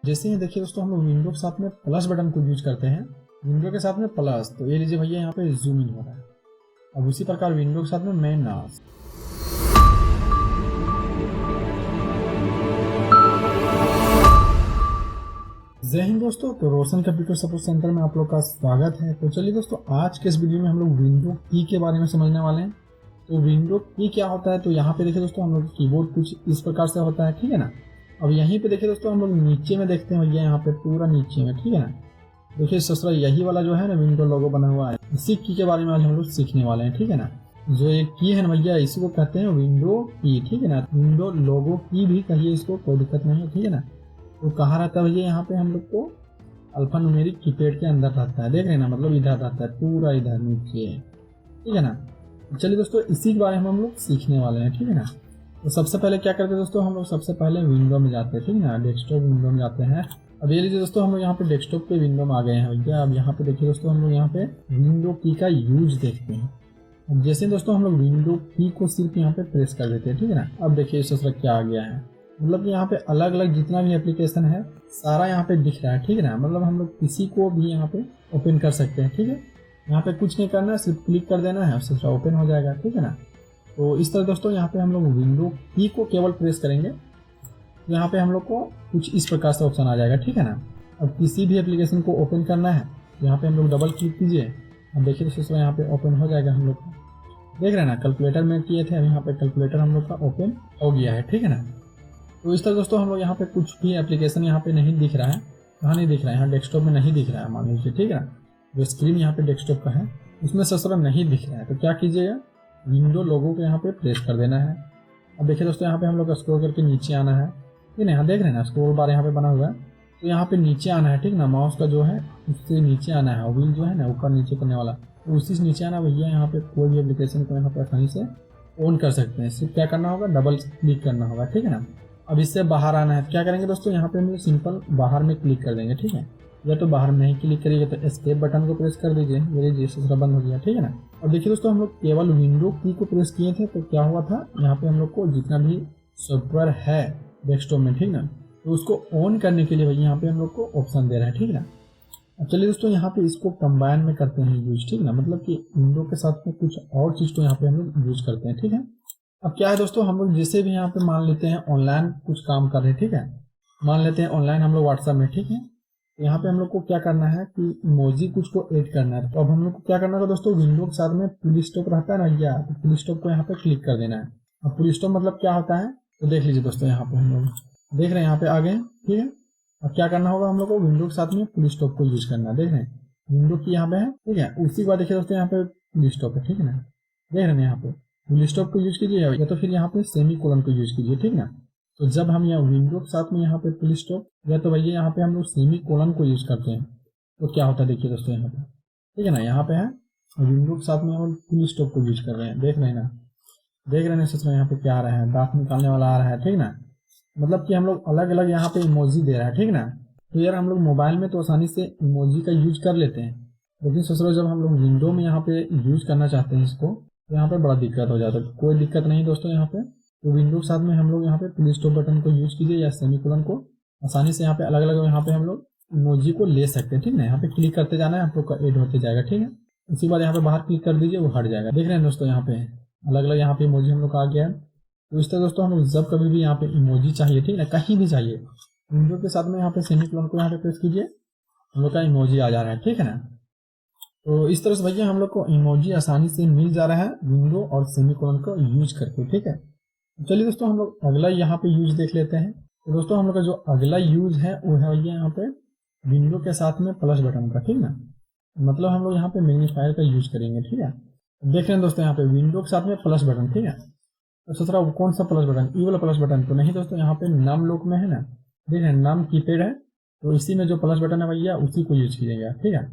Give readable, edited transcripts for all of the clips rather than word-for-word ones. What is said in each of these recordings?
जैसे ही देखिए दोस्तों हम लोग विंडो के साथ में प्लस बटन को यूज करते हैं, विंडो के साथ में प्लस, तो ये लीजिए भैया यहाँ पे जूम इन हो रहा है। अब उसी प्रकार विंडो के साथ में माइनस। जय हिंद दोस्तों, तो रोशन कंप्यूटर सपोर्ट सेंटर में आप लोग का स्वागत है। तो चलिए दोस्तों, आज के इस वीडियो में हम लोग विंडो की के बारे में समझने वाले हैं। तो विंडो की क्या होता है, तो यहाँ पे देखिए दोस्तों हम लोग कीबोर्ड कुछ इस प्रकार से होता है, ठीक है ना। अब यहीं पे देखिए दोस्तों हम लोग नीचे में देखते हैं भैया, यहाँ पे पूरा नीचे में, ठीक है ना। देखिए ससुरा यही वाला जो है ना विंडो लोगो बना हुआ है, इसी की के बारे में आज हम लोग सीखने वाले हैं, ठीक है ना। जो एक की है ना भैया, इसी को कहते हैं विंडो की, ठीक है ना। विंडो लोगो की भी कहिए इसको, कोई दिक्कत नहीं है, ठीक है ना। तो कहाँ रहता है भैया, यहाँ पे हम लोग को अल्फा न्यूमेरिक कीपैड के अंदर रहता है, देख रहे हैं ना, मतलब इधर रहता है, पूरा इधर नीचे, ठीक है ना। चलिए दोस्तों, इसी के बारे में हम लोग सीखने वाले हैं, ठीक है ना। तो सबसे पहले क्या करते हैं दोस्तों, हम लोग सबसे पहले विंडो में जाते हैं, ठीक है ना, डेस्कटॉप विंडो में जाते हैं। अब ये लीजिए दोस्तों हम लोग यहाँ पे डेस्कटॉप के विंडो में आ गए हैं भैया। अब यहाँ पे देखिए दोस्तों हम लोग यहाँ पे विंडो की का यूज देखते हैं। अब जैसे दोस्तों हम लोग विंडो की को सिर्फ यहाँ पे प्रेस कर देते हैं, ठीक है ना। अब देखिए इस तरह क्या आ गया है, मतलब यहाँ पे अलग अलग जितना भी एप्लीकेशन है सारा यहाँ पे दिख रहा है, ठीक है ना। मतलब हम लोग किसी को भी यहाँ पे ओपन कर सकते हैं, ठीक है। यहाँ पे कुछ नहीं करना है, सिर्फ क्लिक कर देना है, उससे ओपन हो जाएगा, ठीक है ना। तो इस तरह दोस्तों यहाँ पे हम लोग विंडो की को केवल प्रेस करेंगे, यहाँ पे हम लोग को कुछ इस प्रकार से ऑप्शन आ जाएगा, ठीक है ना। अब किसी भी एप्लीकेशन को ओपन करना है, यहाँ पे हम लोग डबल क्लिक कीजिए। अब देखिए दोस्तों यहाँ पे ओपन हो जाएगा हम लोग को, देख रहे हैं ना। कैलकुलेटर में किए थे, अब यहाँ पे कैलकुलेटर हम लोग का ओपन हो गया है, ठीक है ना। तो इस तरह दोस्तों हम लोग यहाँ पे कुछ भी एप्लीकेशन यहाँ पे नहीं दिख रहा है, कहाँ नहीं दिख रहा है, यहाँ डेस्कटॉप में नहीं दिख रहा है मान लीजिए, ठीक है ना। जो स्क्रीन यहाँ पे डेस्कटॉप का है उसमें ससुरा नहीं दिख रहा है, तो क्या कीजिएगा, विंडो लोगो को यहाँ पे प्रेस कर देना है। अब देखिए दोस्तों यहाँ पे हम लोग स्क्रॉल करके नीचे आना है, ठीक है, यहाँ देख रहे हैं ना स्क्रॉल बार यहाँ पे बना हुआ है, तो यहाँ पे नीचे आना है, ठीक ना। माउस का जो है उससे नीचे आना है, व्हील जो है ना ऊपर नीचे करने वाला, तो उसी से नीचे आना भैया। यहाँ पे कोई भी एप्लीकेशन को यहाँ पे आसानी से ऑन कर सकते हैं। सिर्फ क्या करना होगा, डबल क्लिक करना होगा, ठीक है ना। अब इससे बाहर आना है, क्या करेंगे दोस्तों, यहाँ पे हम सिंपल बाहर में क्लिक कर देंगे, ठीक है। या तो बाहर में नहीं क्लिक करिएगा तो एस्केप बटन को प्रेस कर दीजिए, मेरे जैसे बंद हो गया, ठीक है ना। अब देखिए दोस्तों हम लोग केवल विंडो की को प्रेस किए थे, तो क्या हुआ था, यहाँ पे हम लोग को जितना भी सॉफ्टवेयर है डेस्कटॉप में, ठीक ना, तो उसको ऑन करने के लिए भैया यहाँ पे हम लोग को ऑप्शन दे रहा है, ठीक ना। अब चलिए दोस्तों यहाँ पे इसको कंबाइन में करते हैं यूज, ठीक ना, मतलब कि विंडो के साथ में कुछ और चीज तो यहाँ पे हम लोग यूज करते हैं, ठीक है। अब क्या है दोस्तों, हम लोग जैसे भी यहाँ पे मान लेते हैं ऑनलाइन कुछ काम कर रहे हैं, ठीक है, मान लेते हैं ऑनलाइन हम लोग व्हाट्सएप में, ठीक है। तो यहाँ पे हम लोग को क्या करना है कि इमोजी कुछ को ऐड करना है। तो अब हम लोग को क्या करना है दोस्तों, विंडो के साथ में फुल स्टॉप रहता है ना भैया, तो फुल स्टॉप को यहाँ पे क्लिक कर देना है। अब फुल स्टॉप मतलब क्या होता है, तो देख लीजिए दोस्तों यहाँ पे हम लोग देख रहे हैं, यहाँ पे आ गए, ठीक है। अब क्या करना होगा, हम लोग को विंडो के साथ में फुल स्टॉप को यूज करना है, देख रहे हैं विंडो की यहाँ पे है, ठीक है। उसी के बाद देखिए दोस्तों यहाँ पे फुल स्टॉप है, ठीक है ना, देख रहे हैं यहाँ पे फुल स्टॉप को यूज कीजिए, या तो फिर यहाँ पे सेमी कोलन को यूज कीजिए, ठीक ना। तो जब हम यहाँ विंडो के साथ में यहाँ पे फुल स्टॉप या तो भैया यहाँ पे हम लोग सेमी कोलन को यूज करते हैं, तो क्या होता है देखिए दोस्तों यहाँ पे, ठीक है ना, यहाँ पे है विंडो के साथ में हम फुल स्टॉप को यूज कर रहे हैं, देख रहे हैं ना, देख रहे हैं सोचना यहाँ पे क्या आ रहा है, दांत निकालने वाला आ रहा है, ठीक ना। मतलब कि हम लोग अलग अलग यहाँ पे इमोजी दे रहा है, ठीक ना। तो यार हम लोग मोबाइल में तो आसानी से इमोजी का यूज कर लेते हैं, लेकिन सोच रहे हो जब हम लोग विंडो में यहाँ पे यूज करना चाहते हैं इसको, तो यहाँ पे बड़ा दिक्कत हो जाता है। कोई दिक्कत नहीं दोस्तों, यहाँ पे तो विंडो के साथ में हम लोग यहाँ पे फुल स्टॉप बटन को यूज कीजिए या सेमीकोलन को, आसानी से यहाँ पे अलग अलग यहाँ पे हम लोग इमोजी को ले सकते हैं, ठीक ना। यहाँ पे क्लिक करते जाना है, आप लोग का एड होते जाएगा, ठीक है। उसके बाद यहाँ पे बाहर क्लिक कर दीजिए, वो हट जाएगा, देख रहे हैं दोस्तों यहाँ पे अलग अलग यहाँ पे इमोजी हम लोग का आ गया है। तो इस तरह दोस्तों हम लोग जब कभी भी यहाँ पे इमोजी चाहिए, ठीक है, कहीं भी चाहिए, विंडो के साथ में यहाँ पे सेमीकोलन को यहाँ पे प्रेस कीजिए, हम लोग का इमोजी आ जा रहा है, ठीक है ना। तो इस तरह से भैया हम लोग को इमोजी आसानी से मिल जा रहा है विंडो और सेमीकोलन को यूज करके, ठीक है। चलिए दोस्तों हम लोग अगला यहाँ पे यूज देख लेते हैं। तो दोस्तों हम लोग का जो अगला यूज है वो है भैया यहाँ पे विंडो के साथ में प्लस बटन का, ठीक ना। मतलब हम लोग यहाँ पे मैग्नीफायर का यूज करेंगे, ठीक है। देख रहे हैं दोस्तों यहाँ पे विंडो के साथ में प्लस बटन, ठीक है। तो सोच रहा हूँ कौन सा प्लस बटन, ई वाला प्लस बटन, तो नहीं दोस्तों, यहाँ पे नाम लोक में है ना, देख रहे हैं नाम कीपैड है, तो इसी में जो प्लस बटन है भैया उसी को यूज कीजिएगा, ठीक है।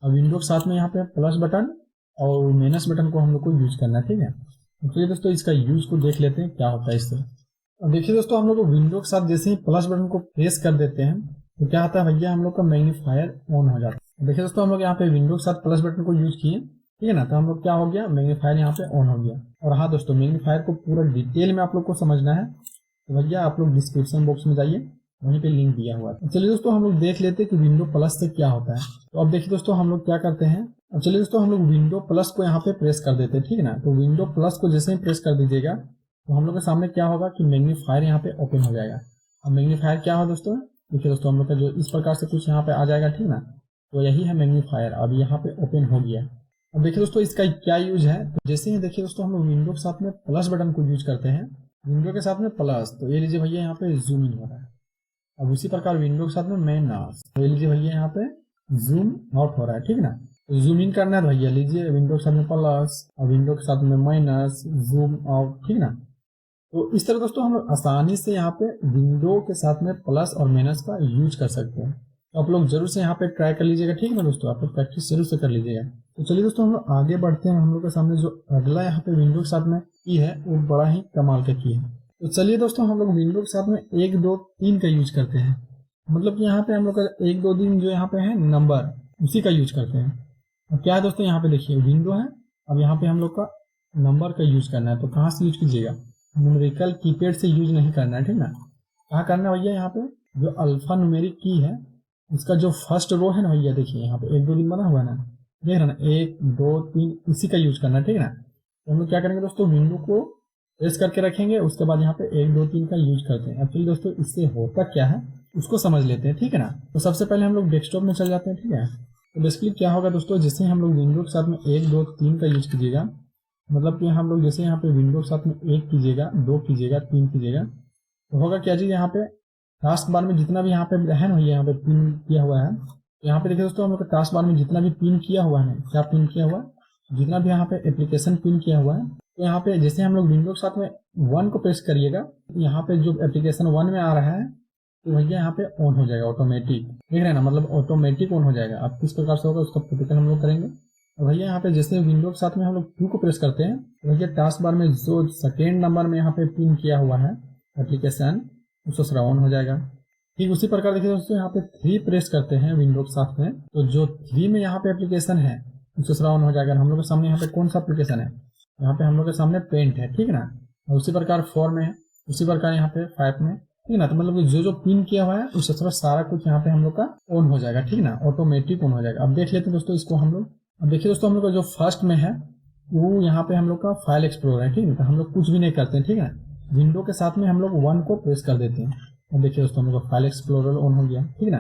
अब विंडो के साथ में यहाँ पे प्लस बटन और माइनस बटन को हम लोग को यूज करना है, ठीक है। तो दोस्तों इसका यूज को देख लेते हैं क्या होता है इससे। अब देखिए दोस्तों हम लोग को विंडो के साथ जैसे ही प्लस बटन को प्रेस कर देते हैं, तो क्या होता है भैया, हम लोग का मैग्नीफायर ऑन हो जाता है। देखिए दोस्तों हम लोग यहाँ पे विंडो के साथ प्लस बटन को यूज किए, ठीक है ना, तो हम लोग क्या हो गया, मैग्नीफायर यहाँ पे ऑन हो गया। और हाँ दोस्तों, मैग्नीफायर को पूरा डिटेल में आप लोग को समझना है तो भैया आप लोग डिस्क्रिप्शन बॉक्स में जाइए, वहीं पे लिंक दिया हुआ है। चलिए दोस्तों हम लोग देख लेते हैं कि विंडो प्लस से क्या होता है। तो अब देखिए दोस्तों हम लोग क्या करते हैं। अब चलिए दोस्तों हम लोग विंडो प्लस को यहाँ पे प्रेस कर देते हैं, ठीक है ना। तो विंडो प्लस को जैसे ही प्रेस कर दीजिएगा तो हम लोग के सामने क्या होगा कि मैग्नीफायर यहाँ पे ओपन हो जाएगा। अब मैग्नीफायर क्या हो दोस्तों, देखिए दोस्तों हम लोग का जो इस प्रकार से कुछ यहाँ पे आ जाएगा, ठीक ना। तो यही है मैग्नीफायर, अब यहाँ पे ओपन हो गया। अब देखिए दोस्तों इसका क्या यूज है। तो जैसे ही देखिए दोस्तों हम लोग विंडो के साथ में प्लस बटन को यूज करते हैं, विंडो के साथ में प्लस, तो ये लीजिए भैया यहाँ पे जूम इन हो रहा है। अब उसी प्रकार विंडो के साथ में माइनस, तो ये लीजिए भैया यहाँ पे जूम आउट हो रहा है, ठीक ना। तो जूम इन करना है भैया लीजिए विंडो के साथ में प्लस और विंडो के साथ में माइनस, जूम आउट, ठीक ना। तो इस तरह दोस्तों हम लोग आसानी से यहाँ पे विंडो के साथ में प्लस और माइनस का यूज कर सकते हैं। तो आप लोग जरूर से यहाँ पे ट्राई कर लीजिएगा, ठीक है ना दोस्तों, आप लोग प्रैक्टिस जरूर से कर लीजिएगा। तो चलिए दोस्तों हम लोग आगे बढ़ते हैं। हम लोग के सामने जो अगला यहाँ पे विंडो के साथ में की है वो बड़ा ही कमाल का की है। तो चलिए दोस्तों हम लोग विंडो के साथ में 1 2 3 का यूज करते हैं। मतलब कि यहाँ पे हम लोग का 1 2 3 जो यहाँ पे है नंबर, उसी का यूज करते हैं। और क्या है दोस्तों, यहाँ पे देखिए विंडो है, अब यहाँ पे हम लोग का नंबर का यूज करना है। तो कहाँ से यूज कीजिएगा, न्यूमेरिकल कीपैड से यूज नहीं करना है, ठीक ना। कहाँ करना है भैया, यहाँ पे जो अल्फा न्यूमेरिक की है इसका जो फर्स्ट रो है ना भैया, देखिए यहाँ पे 1 2 3 बना हुआ है ना, देख रहे ना 1 2 3, इसी का यूज करना है, ठीक है ना। तो हम लोग क्या करेंगे दोस्तों, विंडो को प्रेस करके रखेंगे, उसके बाद यहाँ पे 1 2 3 का यूज करते हैं। एक्चुअली दोस्तों इससे होता क्या है उसको समझ लेते हैं, ठीक है ना। तो सबसे पहले हम लोग डेस्कटॉप में चल जाते हैं, ठीक है। तो बेसिकली क्या होगा दोस्तों, जैसे हम लोग विंडो के साथ में 1 2 3 का यूज कीजिएगा, मतलब कि हम लोग जैसे यहाँ पे विंडो के साथ में 1 कीजिएगा, 2 कीजिएगा, 3 कीजिएगा, तो होगा क्या जी, यहाँ पे टास्क बार में जितना भी यहाँ पे है ना, यहाँ पे पिन किया हुआ है, तो यहाँ पे देखिए दोस्तों हम लोग टास्क बार में जितना भी पिन किया हुआ है, क्या पिन किया हुआ है, जितना भी यहाँ पे एप्लीकेशन पिन किया हुआ है, तो यहाँ पे जैसे हम लोग विंडो के साथ में 1 को प्रेस करिएगा, यहाँ पे जो एप्लीकेशन 1 में आ रहा है तो भैया यहाँ पे ऑन हो जाएगा ऑटोमेटिक, देख रहे हैं ना, मतलब ऑटोमेटिक ऑन हो जाएगा। अब किस प्रकार से होगा उसका प्रोटेक्शन हम लोग करेंगे। और भैया यहाँ पे जैसे विंडो के साथ में हम लोग 2 को प्रेस करते हैं, तो भैया टास्क बार में जो सेकेंड नंबर में यहाँ पे पिन किया हुआ है एप्लीकेशन, उसका ऑन हो जाएगा। ठीक उसी प्रकार देखिए दोस्तों यहाँ पे 3 प्रेस करते हैं विंडो के साथ में, तो जो 3 में यहाँ पे एप्लीकेशन है उसका ऑन हो जाएगा। हम लोग के सामने यहाँ पे कौन सा एप्लीकेशन है, यहाँ पे हम लोग के सामने पेंट है, ठीक है ना। और उसी प्रकार 4 में है, उसी प्रकार यहाँ पे 5 में, ठीक है ना। तो मतलब जो पिन किया हुआ है उससे सारा कुछ यहाँ पे हम लोग का ऑन हो जाएगा, ठीक है ना, ऑटोमेटिक ऑन हो जाएगा। अब देख लेते हैं दोस्तों इसको हम लोग। अब देखिए दोस्तों हम लोग का जो फर्स्ट में है वो यहाँ पे हम लोग का फाइल एक्सप्लोरर है, ठीक है। तो हम लोग कुछ भी नहीं करते हैं, ठीक है। विंडो के साथ में हम लोग 1 को प्रेस कर देते हैं। अब देखिए दोस्तों हम लोग का फाइल एक्सप्लोरर ऑन हो गया, ठीक है ना,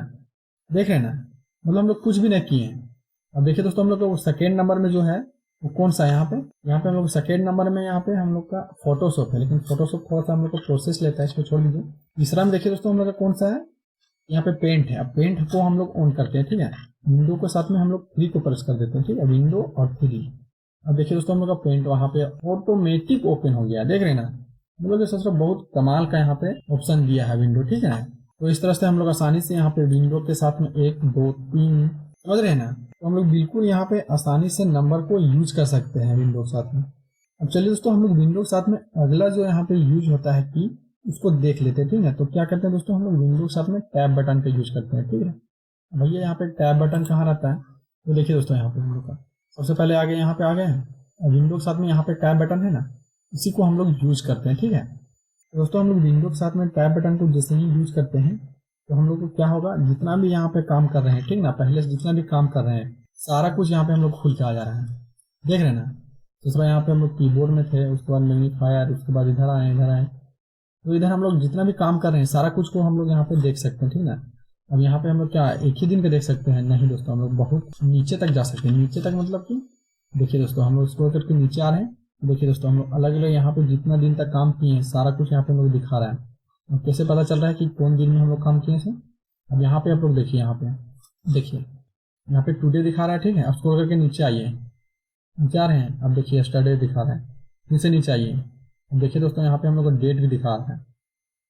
देख रहे हैं ना, मतलब हम लोग कुछ भी नहीं किए हैं। अब देखिए दोस्तों हम लोग का सेकेंड नंबर में जो है वो कौन सा है, यहाँ पे हम लोग सेकेंड नंबर में यहाँ पे हम लोग का फोटोशॉप है, लेकिन फोटोशॉप थोड़ा सा हम लोग को प्रोसेस लेता है, इसको छोड़ दीजिए। तीसरा में देखिए दोस्तों हम लोग का कौन सा है, यहाँ पे पेंट है। अब पेंट को हम लोग ऑन करते हैं, ठीक है। विंडो के साथ में हम लोग 3 को प्रेस कर देते हैं, ठीक है, विंडो और 3। अब देखिए दोस्तों हम लोग का पेंट वहाँ पे ऑटोमेटिक ओपन हो गया, देख रहे हैं ना, मतलब सच में बहुत कमाल का यहाँ पे ऑप्शन दिया है विंडो, ठीक है ना। तो इस तरह से हम लोग आसानी से यहाँ पे विंडो के साथ में 1 2 3 समझ रहे हैं ना, तो हम लोग बिल्कुल यहाँ पे आसानी से नंबर को यूज कर सकते हैं विंडो के साथ में। अब चलिए दोस्तों हम लोग विंडो के साथ में अगला जो यहाँ पे यूज होता है की, उसको देख लेते हैं, ठीक है। तो क्या करते हैं दोस्तों, हम लोग विंडो के साथ में टैब बटन का यूज करते हैं, ठीक है। भैया यहाँ पे टैब बटन कहाँ रहता है, तो देखिए दोस्तों यहाँ पे हम लोग का सबसे पहले आगे यहाँ पे आ गए हैं। विंडो के साथ में यहाँ पे टैब बटन है ना, इसी को हम लोग यूज करते हैं, ठीक है। तो दोस्तों हम लोग विंडो के साथ में टैब बटन को जैसे ही यूज करते हैं तो हम लोग को क्या होगा, जितना भी यहाँ पे काम कर रहे हैं, ठीक ना, पहले से जितना भी काम कर रहे हैं सारा कुछ यहाँ पे हम लोग खुल के आ जा रहा है, देख रहे हैं ना। दूसरा यहाँ पे हम लोग कीबोर्ड में थे, उसके बाद मैग्नीफायर, उसके बाद इधर आए, तो इधर हम लोग जितना भी काम कर रहे हैं सारा कुछ को हम लोग यहाँ पे देख सकते हैं, ठीक ना। अब यहाँ पे हम लोग क्या एक ही दिन पे देख सकते हैं, नहीं दोस्तों हम लोग बहुत नीचे तक जा सकते हैं। नीचे तक मतलब कि देखिए दोस्तों हम लोग स्क्रॉल करके नीचे आ रहे हैं, देखिए दोस्तों हम लोग अलग अलग यहाँ पे जितना दिन तक काम किए हैं सारा कुछ यहाँ पे हम लोग दिखा रहा है। अब कैसे पता चल रहा है कि कौन दिन में हम लोग काम किए हैं। अब यहाँ पे आप लोग देखिए, यहाँ पे देखिए यहाँ पे टुडे दिखा रहा है, ठीक है। अब स्क्रॉल करके नीचे आइए, नीचे आ रहे हैं, अब देखिए यस्टरडे दिखा रहा है, फिर से नीचे आइए, अब देखिए दोस्तों यहाँ पे हम लोग को डेट भी दिखा रहा है,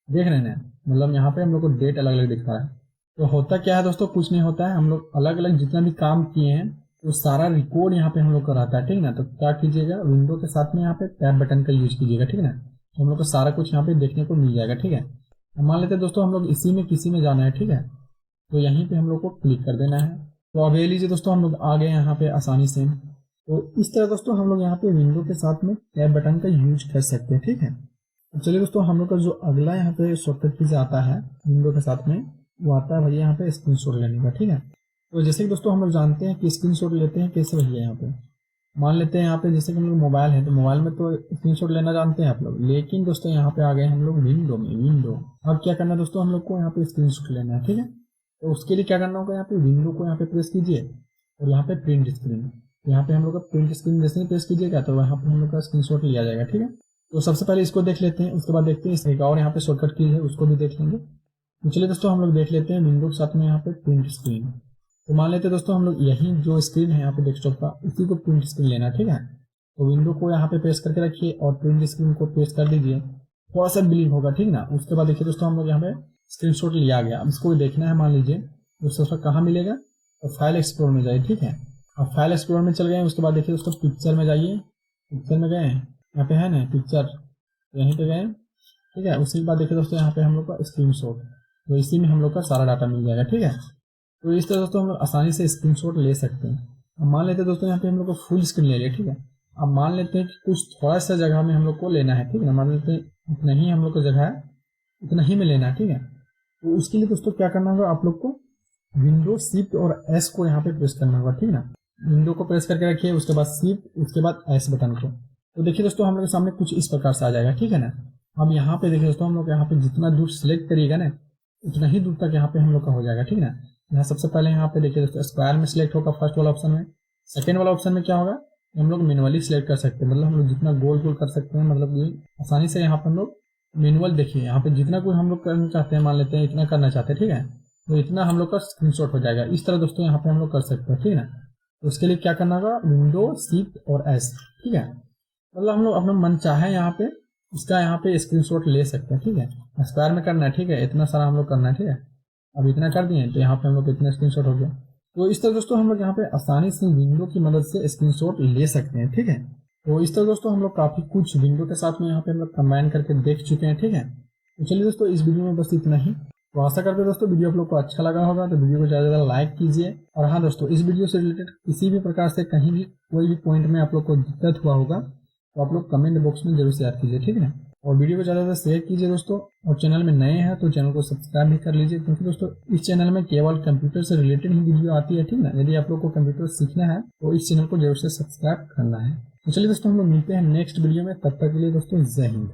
देख रहे हैं, मतलब यहाँ पे हम लोग को डेट अलग अलग दिखा रहा है। तो होता क्या है दोस्तों, कुछ नहीं होता है, हम लोग अलग अलग जितना भी काम किए हैं तो सारा रिकॉर्ड यहाँ पे हम लोग का रहता है, ठीक ना। तो क्या कीजिएगा, विंडो के साथ में यहाँ पे टैब बटन का यूज कीजिएगा, ठीक ना, तो हम लोग को सारा कुछ यहाँ पे देखने को मिल जाएगा, ठीक है। मान लेते हैं दोस्तों हम लोग इसी में किसी में जाना है, ठीक है, तो यहीं पे हम लोग को क्लिक कर देना है। तो अब ये लीजिए दोस्तों हम लोग आ गए यहाँ पे आसानी से। तो इस तरह दोस्तों हम लोग यहाँ पे विंडो के साथ में टैब बटन का यूज कर सकते हैं, ठीक है। तो चलिए दोस्तों, हम लोग का जो अगला यहाँ पे शॉर्टकट कीज आता है विंडो के साथ में, वो आता है भैया यहाँ पे स्क्रीनशॉट लेने का। ठीक है, तो जैसे कि दोस्तों हम लोग जानते हैं कि स्क्रीनशॉट लेते हैं कैसे भैया। यहाँ पे मान लेते हैं यहाँ पे जैसे कि हम लोग मोबाइल है, तो मोबाइल में तो स्क्रीनशॉट लेना जानते हैं आप लोग, लेकिन दोस्तों यहाँ पे आ गए हम लोग विंडो में। विंडो अब क्या करना है दोस्तों, हम लोग को यहाँ पे स्क्रीनशॉट लेना है। ठीक है, तो उसके लिए क्या करना होगा, यहाँ पे विंडो को यहाँ पे प्रेस कीजिए और यहाँ पे प्रिंट स्क्रीन, यहाँ पे हम लोग का प्रिंट स्क्रीन जैसे ही प्रेस कीजिएगा तो यहाँ पे हम लोग का स्क्रीनशॉट लिया जाएगा। ठीक है, तो सबसे पहले इसको देख लेते हैं, उसके बाद देखते हैं एक और यहाँ पे शॉर्टकट की है उसको भी देख लेंगे। तो चलिए दोस्तों हम लोग देख लेते हैं विंडो के साथ में यहाँ पे प्रिंट स्क्रीन। तो मान लेते हैं दोस्तों हम लोग यही जो स्क्रीन है यहाँ पे डेस्कटॉप का, उसी को प्रिंट स्क्रीन लेना है। ठीक है, तो विंडो को यहाँ पे प्रेस करके रखिए और प्रिंट स्क्रीन को प्रेस कर दीजिए, थोड़ा सा ब्लिंक होगा। ठीक ना, उसके बाद देखिए दोस्तों हम लोग यहाँ पे स्क्रीनशॉट लिया गया। अब इसको देखना है, मान लीजिए दोस्तों कहाँ मिलेगा, तो फाइल एक्सप्लोर में जाइए। ठीक है, अब फाइल एक्सप्लोर में चल गए, उसके बाद देखिए दोस्तों पिक्चर में जाइए, पिक्चर में गए, यहाँ पे है ना पिक्चर, यहीं पे गए। ठीक है, उसके बाद देखिए दोस्तों यहाँ पे हम लोग का स्क्रीनशॉट, तो इसी में हम लोग का सारा डाटा मिल जाएगा। ठीक है, तो इस तरह दोस्तों हम लोग आसानी से स्क्रीनशॉट ले सकते हैं। अब मान लेते हैं दोस्तों यहाँ पे हम लोग को फुल स्क्रीन ले लिया। ठीक है, अब मान लेते हैं कि कुछ थोड़ा सा जगह में हम लोग को लेना है। ठीक है, मान लेते हैं इतना ही हम लोग को जगह है, इतना ही में लेना है। ठीक है, तो उसके लिए दोस्तों क्या करना होगा, आप लोग को विंडो शिफ्ट और एस को यहाँ पे प्रेस करना होगा। ठीक है ना, विंडो को प्रेस करके रखिए, उसके बाद शिफ्ट, उसके बाद एस बटन को। तो देखिए दोस्तों हम लोग के सामने कुछ इस प्रकार से आ जाएगा। ठीक है ना, अब यहाँ पे देखिए दोस्तों हम लोग यहाँ पे जितना दूर सिलेक्ट करिएगा ना, उतना ही दूर तक यहाँ पे हम लोग का हो जाएगा। ठीक है ना, यहाँ सबसे पहले यहाँ पे देखिए दोस्तों स्क्वायर में सिलेक्ट होगा फर्स्ट वाला ऑप्शन में। सेकेंड वाला ऑप्शन में क्या होगा, हम लोग मैनुअली सिलेक्ट कर सकते हैं, मतलब हम लोग जितना गोल गोल कर सकते हैं, मतलब ये आसानी से यहाँ पे हम लोग मैनुअल देखिए यहाँ पे जितना कोई हम लोग करना चाहते हैं, मान लेते हैं इतना करना चाहते हैं। ठीक है, तो इतना हम लोग का स्क्रीनशॉट हो जाएगा। इस तरह दोस्तों यहाँ पे हम लोग कर सकते हैं। ठीक है ना, तो उसके लिए क्या करना होगा, विंडो शिफ्ट और एस। ठीक है, मतलब हम लोग अपना मन चाहे यहाँ पे इसका यहाँ पे स्क्रीनशॉट ले सकते हैं। ठीक है, स्क्वायर में करना है। ठीक है, इतना सारा हम लोग करना है। ठीक है, अब इतना कर दिए तो यहाँ पे हम लोग इतना स्क्रीनशॉट हो गया। तो इस तरह दोस्तों हम लोग यहाँ पे आसानी से विंडो की मदद से स्क्रीनशॉट ले सकते हैं। ठीक है, तो इस तरह दोस्तों हम लोग काफी कुछ विंडो के साथ में यहाँ पे हम लोग कंबाइन करके देख चुके हैं। ठीक है, तो चलिए दोस्तों इस वीडियो में बस इतना ही। तो आशा करते दोस्तों वीडियो आप लोग को अच्छा लगा होगा, तो वीडियो को ज़्यादा से ज़्यादा लाइक कीजिए। और हाँ दोस्तों, इस वीडियो से रिलेटेड किसी भी प्रकार से कहीं भी कोई भी पॉइंट में आप लोग को दिक्कत हुआ होगा तो आप लोग कमेंट बॉक्स में जरूर शेयर कीजिए। ठीक है, और वीडियो को ज़्यादा से शेयर कीजिए दोस्तों। और चैनल में नए हैं तो चैनल को सब्सक्राइब भी कर लीजिए, क्योंकि दोस्तों इस चैनल में केवल कंप्यूटर से रिलेटेड ही वीडियो आती है। ठीक है ना, यदि आप लोग को कंप्यूटर सीखना है तो इस चैनल को जरूर से सब्सक्राइब करना है। तो चलिए दोस्तों हम लोग मिलते हैं नेक्स्ट वीडियो में, तब तक के लिए दोस्तों जय हिंद।